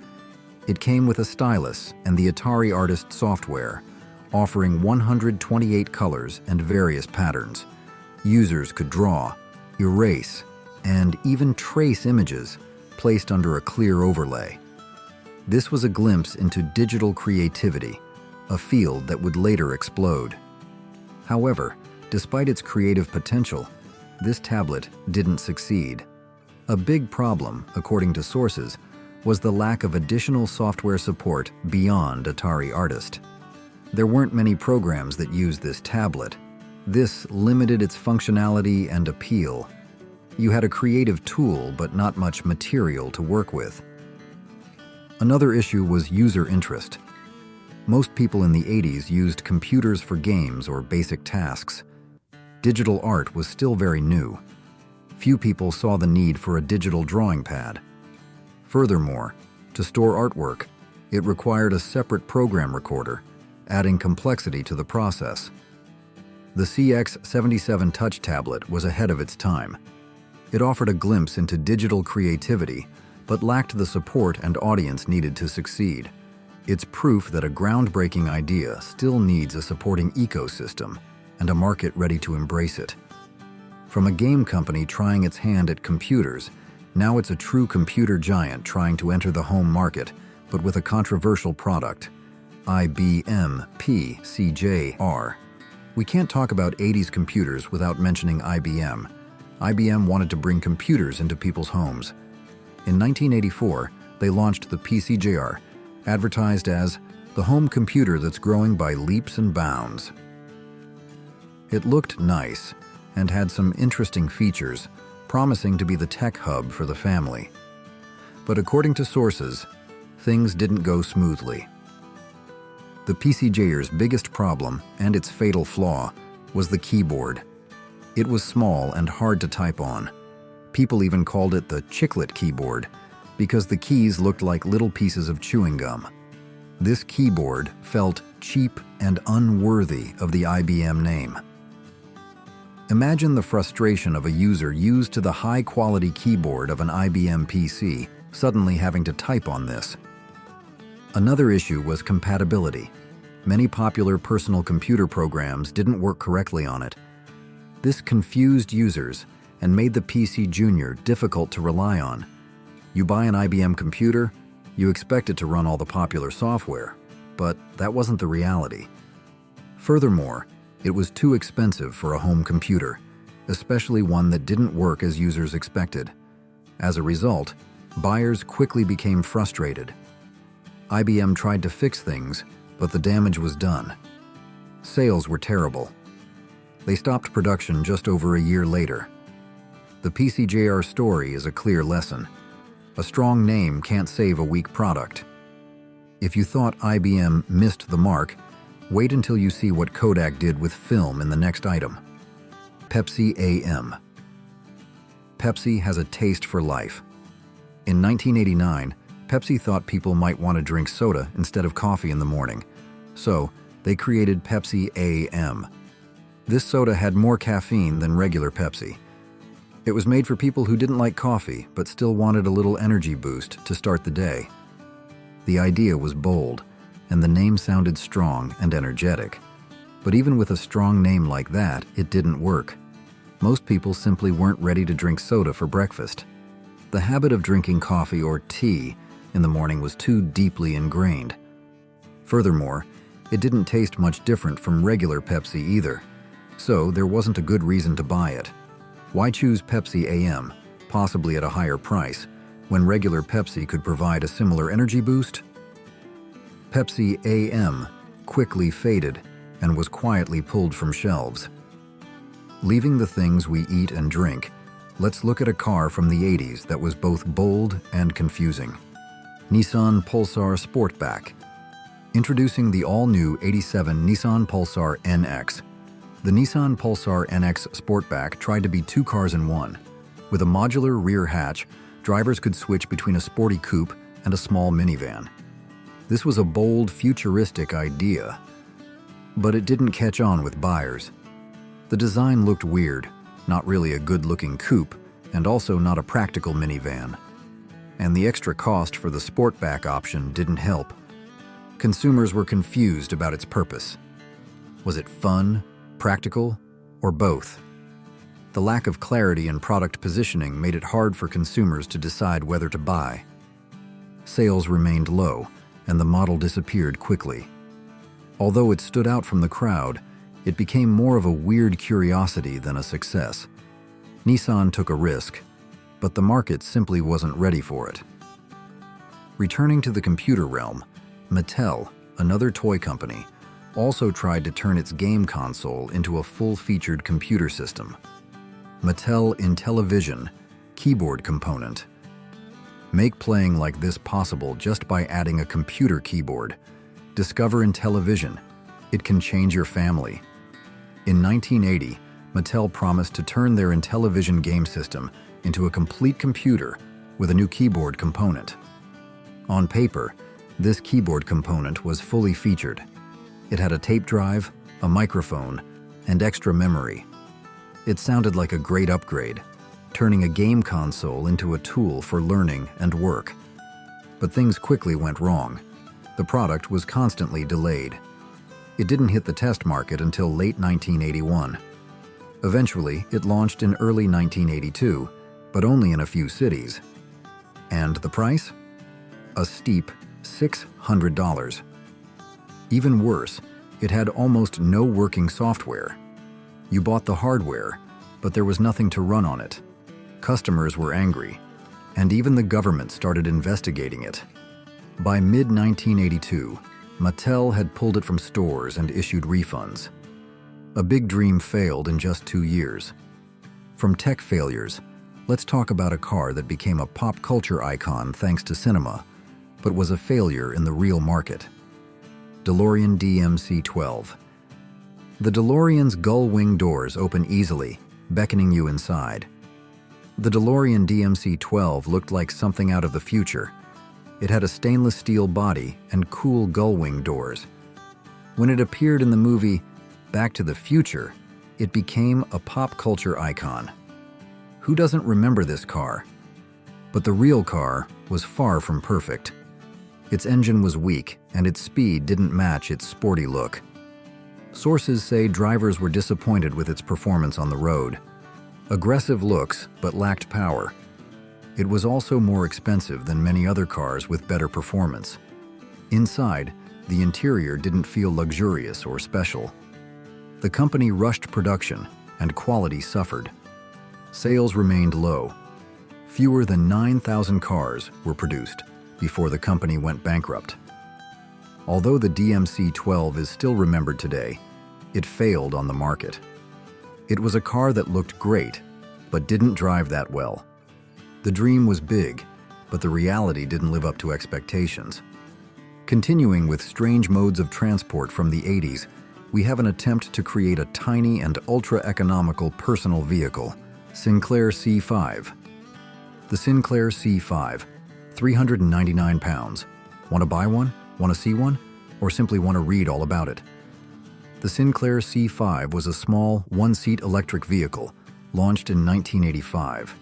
It came with a stylus and the Atari Artist software, offering 128 colors and various patterns. Users could draw, erase, and even trace images placed under a clear overlay. This was a glimpse into digital creativity, a field that would later explode. However, despite its creative potential, this tablet didn't succeed. A big problem, according to sources, was the lack of additional software support beyond Atari Artist. There weren't many programs that used this tablet. This limited its functionality and appeal. You had a creative tool, but not much material to work with. Another issue was user interest. Most people in the 80s used computers for games or basic tasks. Digital art was still very new. Few people saw the need for a digital drawing pad. Furthermore, to store artwork, it required a separate program recorder, adding complexity to the process. The CX-77 Touch Tablet was ahead of its time. It offered a glimpse into digital creativity, but lacked the support and audience needed to succeed. It's proof that a groundbreaking idea still needs a supporting ecosystem and a market ready to embrace it. From a game company trying its hand at computers, now it's a true computer giant trying to enter the home market, but with a controversial product. IBM PCJR. We can't talk about 80s computers without mentioning IBM. IBM wanted to bring computers into people's homes. In 1984, they launched the PCJR, advertised as the home computer that's growing by leaps and bounds. It looked nice and had some interesting features, promising to be the tech hub for the family. But according to sources, things didn't go smoothly. The PCJR's biggest problem, and its fatal flaw, was the keyboard. It was small and hard to type on. People even called it the chiclet keyboard because the keys looked like little pieces of chewing gum. This keyboard felt cheap and unworthy of the IBM name. Imagine the frustration of a user used to the high-quality keyboard of an IBM PC suddenly having to type on this. Another issue was compatibility. Many popular personal computer programs didn't work correctly on it. This confused users and made the PC Junior difficult to rely on. You buy an IBM computer, you expect it to run all the popular software, but that wasn't the reality. Furthermore, it was too expensive for a home computer, especially one that didn't work as users expected. As a result, buyers quickly became frustrated. IBM tried to fix things, but the damage was done. Sales were terrible. They stopped production just over a year later. The PCJR story is a clear lesson. A strong name can't save a weak product. If you thought IBM missed the mark, wait until you see what Kodak did with film in the next item. Pepsi AM. Pepsi has a taste for life. In 1989, Pepsi thought people might want to drink soda instead of coffee in the morning, so they created Pepsi AM. This soda had more caffeine than regular Pepsi. It was made for people who didn't like coffee but still wanted a little energy boost to start the day. The idea was bold, and the name sounded strong and energetic. But even with a strong name like that, it didn't work. Most people simply weren't ready to drink soda for breakfast. The habit of drinking coffee or tea in the morning was too deeply ingrained. Furthermore, it didn't taste much different from regular Pepsi either, so there wasn't a good reason to buy it. Why choose Pepsi AM, possibly at a higher price, when regular Pepsi could provide a similar energy boost? Pepsi AM quickly faded and was quietly pulled from shelves. Leaving the things we eat and drink, let's look at a car from the 80s that was both bold and confusing. Nissan Pulsar Sportback. Introducing the all-new '87 Nissan Pulsar NX. The Nissan Pulsar NX Sportback tried to be two cars in one. With a modular rear hatch, drivers could switch between a sporty coupe and a small minivan. This was a bold, futuristic idea, but it didn't catch on with buyers. The design looked weird, not really a good-looking coupe, and also not a practical minivan. And the extra cost for the Sportback option didn't help. Consumers were confused about its purpose. Was it fun, practical, or both? The lack of clarity in product positioning made it hard for consumers to decide whether to buy. Sales remained low, and the model disappeared quickly. Although it stood out from the crowd, it became more of a weird curiosity than a success. Nissan took a risk, but the market simply wasn't ready for it. Returning to the computer realm, Mattel, another toy company, also tried to turn its game console into a full-featured computer system. Mattel Intellivision keyboard component. Make playing like this possible just by adding a computer keyboard. Discover Intellivision. It can change your family. In 1980, Mattel promised to turn their Intellivision game system into a complete computer with a new keyboard component. On paper, this keyboard component was fully featured. It had a tape drive, a microphone, and extra memory. It sounded like a great upgrade, turning a game console into a tool for learning and work. But things quickly went wrong. The product was constantly delayed. It didn't hit the test market until late 1981. Eventually, it launched in early 1982, but only in a few cities. And the price? A steep $600. Even worse, it had almost no working software. You bought the hardware, but there was nothing to run on it. Customers were angry, and even the government started investigating it. By mid-1982, Mattel had pulled it from stores and issued refunds. A big dream failed in just 2 years. From tech failures, let's talk about a car that became a pop culture icon thanks to cinema, but was a failure in the real market. DeLorean DMC-12. The DeLorean's gull-wing doors open easily, beckoning you inside. The DeLorean DMC-12 looked like something out of the future. It had a stainless steel body and cool gull-wing doors. When it appeared in the movie Back to the Future, it became a pop culture icon. Who doesn't remember this car? But the real car was far from perfect. Its engine was weak, and its speed didn't match its sporty look. Sources say drivers were disappointed with its performance on the road. Aggressive looks, but lacked power. It was also more expensive than many other cars with better performance. Inside, the interior didn't feel luxurious or special. The company rushed production, and quality suffered. Sales remained low. Fewer than 9,000 cars were produced before the company went bankrupt. Although the DMC-12 is still remembered today, it failed on the market. It was a car that looked great, but didn't drive that well. The dream was big, but the reality didn't live up to expectations. Continuing with strange modes of transport from the 80s, we have an attempt to create a tiny and ultra-economical personal vehicle, Sinclair C5. The Sinclair C5, 399 pounds. Want to buy one? Want to see one? Or simply want to read all about it? The Sinclair C5 was a small, one-seat electric vehicle, launched in 1985.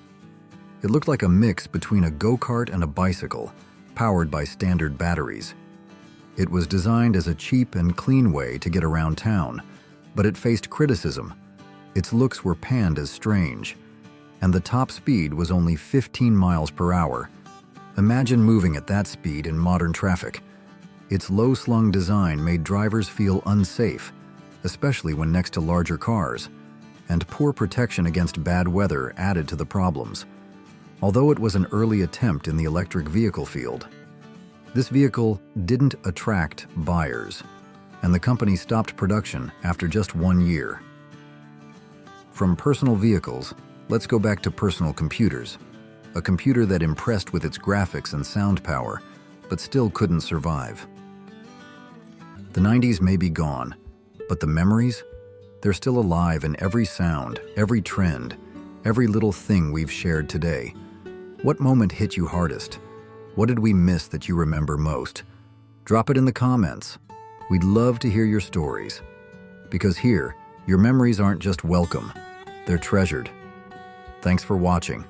It looked like a mix between a go-kart and a bicycle, powered by standard batteries. It was designed as a cheap and clean way to get around town, but it faced criticism. Its looks were panned as strange, and the top speed was only 15 miles per hour. Imagine moving at that speed in modern traffic. Its low-slung design made drivers feel unsafe, especially when next to larger cars, and poor protection against bad weather added to the problems. Although it was an early attempt in the electric vehicle field, this vehicle didn't attract buyers, and the company stopped production after just 1 year. From personal vehicles, let's go back to personal computers. A computer that impressed with its graphics and sound power, but still couldn't survive. The 90s may be gone, but the memories? They're still alive in every sound, every trend, every little thing we've shared today. What moment hit you hardest? What did we miss that you remember most? Drop it in the comments. We'd love to hear your stories. Because here, your memories aren't just welcome, they're treasured. Thanks for watching.